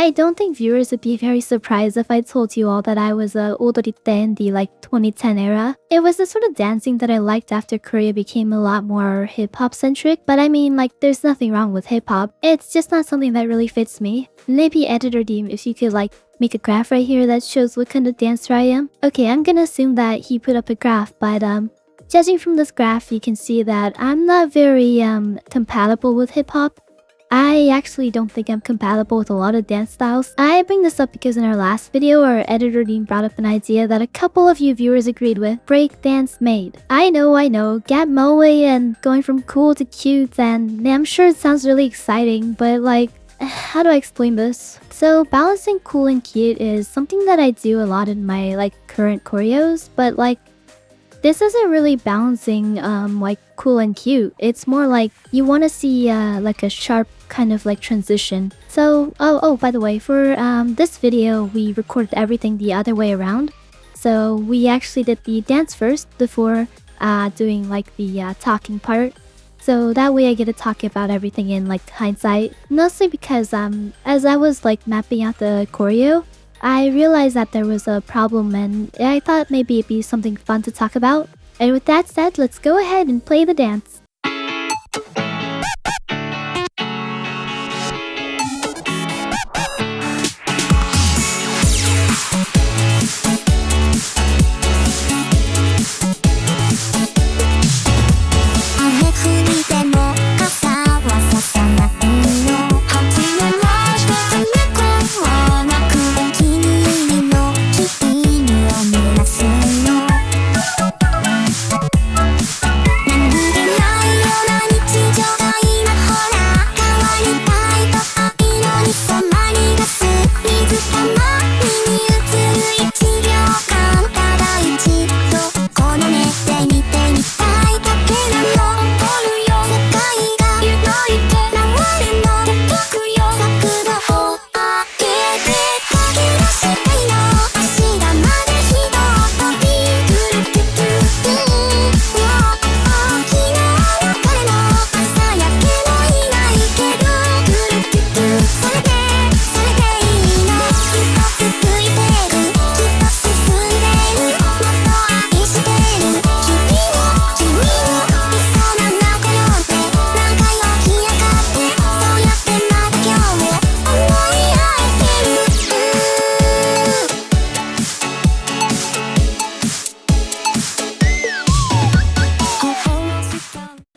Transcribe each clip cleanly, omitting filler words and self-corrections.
I don't think viewers would be very surprised if I told you all that I was a odorite in the 2010 era. It was the sort of dancing that I liked after Korea became a lot more hip-hop centric, but I mean there's nothing wrong with hip-hop. It's just not something that really fits me. Maybe editor team, if you could make a graph right here that shows what kind of dancer I am. Okay, I'm gonna assume that he put up a graph, but judging from this graph, you can see that I'm not very compatible with hip-hop. I actually don't think I'm compatible with a lot of dance styles. I bring this up because in our last video, our editor team brought up an idea that a couple of you viewers agreed with: breakdance maid. I know, gap moe and going from cool to cute, and I'm sure it sounds really exciting, but how do I explain this? So balancing cool and cute is something that I do a lot in my current choreos, but this isn't really balancing cool and cute. It's more you want to see a sharp kind of transition. So oh by the way, for this video we recorded everything the other way around. So we actually did the dance first before doing the talking part. So that way I get to talk about everything in hindsight. Mostly because as I was mapping out the choreo, I realized that there was a problem and I thought maybe it'd be something fun to talk about. And with that said, let's go ahead and play the dance.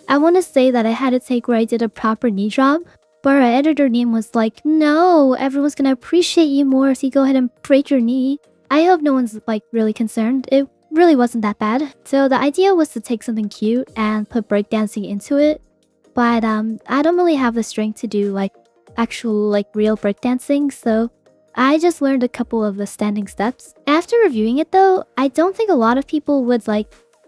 I want to say that I had a take where I did a proper knee drop, but our editor team was like, no, everyone's gonna appreciate you more if you go ahead and break your knee. I hope no one's really concerned. It really wasn't that bad. So the idea was to take something cute and put breakdancing into it, but I don't really have the strength to do actual real breakdancing, so I just learned a couple of the standing steps. After reviewing it though, I don't think a lot of people would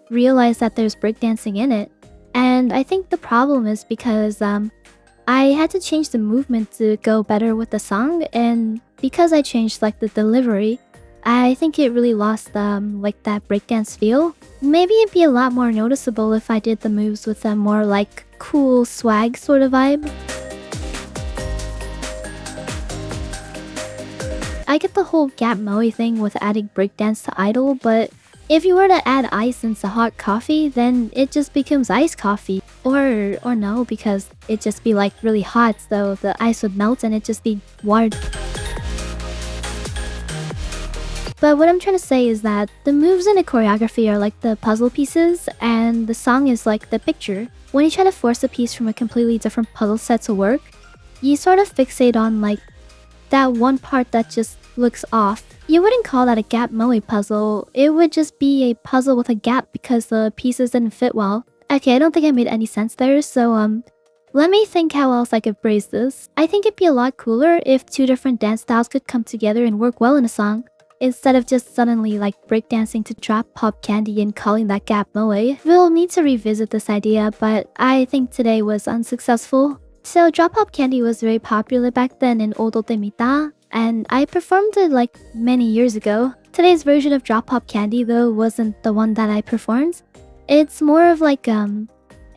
realize that there's breakdancing in it. And I think the problem is because I had to change the movement to go better with the song, and because I changed the delivery, I think it really lost that breakdance feel. Maybe it'd be a lot more noticeable if I did the moves with a more cool swag sort of vibe. I get the whole gap moe thing with adding breakdance to idol, but if you were to add ice into hot coffee, then it just becomes iced coffee. Or no, because it'd just be really hot, so the ice would melt and it'd just be water. But what I'm trying to say is that the moves in a choreography are the puzzle pieces, and the song is the picture. When you try to force a piece from a completely different puzzle set to work, you sort of fixate on that one part that just looks off. You wouldn't call that a gap moe puzzle. It would just be a puzzle with a gap because the pieces didn't fit well. Okay, I don't think I made any sense there, so let me think how else I could phrase this. I think it'd be a lot cooler if two different dance styles could come together and work well in a song, instead of just suddenly breakdancing to Drop Pop Candy and calling that gap moe. We'll need to revisit this idea, but I think today was unsuccessful. So Drop Pop Candy was very popular back then in Odo Temita, and I performed it many years ago. Today's version of Drop Pop Candy though wasn't the one that I performed. It's more of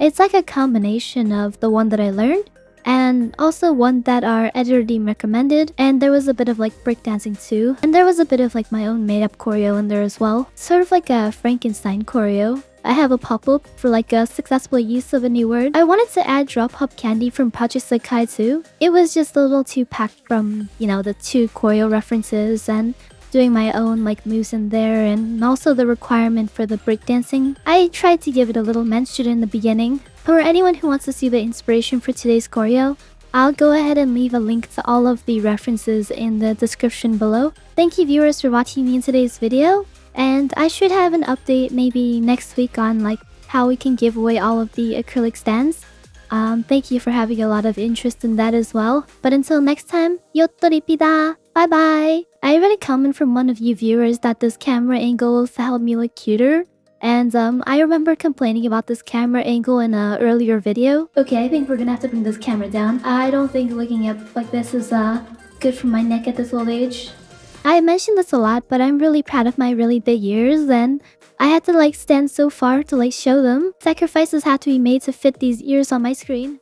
it's a combination of the one that I learned and also one that our editor team recommended, and there was a bit of like breakdancing too, and there was a bit of like my own made-up choreo in there as well, sort of like a Frankenstein choreo. I have a pop-up for like a successful use of a new word. I wanted to add drop hop candy from Project Sakai too. It was just a little too packed from, you know, the two choreo references and doing my own like moves in there, and also the requirement for the breakdancing. I tried to give it a little mention in the beginning. For anyone who wants to see the inspiration for today's choreo, I'll go ahead and leave a link to all of the references in the description below. Thank you viewers for watching me in today's video, and I should have an update maybe next week on like how we can give away all of the acrylic stands. Thank you for having a lot of interest in that as well. But until next time, Yeotori pida! Bye bye! I read a comment from one of you viewers that this camera angle helped me look cuter. And I remember complaining about this camera angle in an earlier video. Okay, I think we're gonna have to bring this camera down. I don't think looking up like this is good for my neck at this old age. I mentioned this a lot, but I'm really proud of my really big ears, and I had to like stand so far to like show them. Sacrifices had to be made to fit these ears on my screen.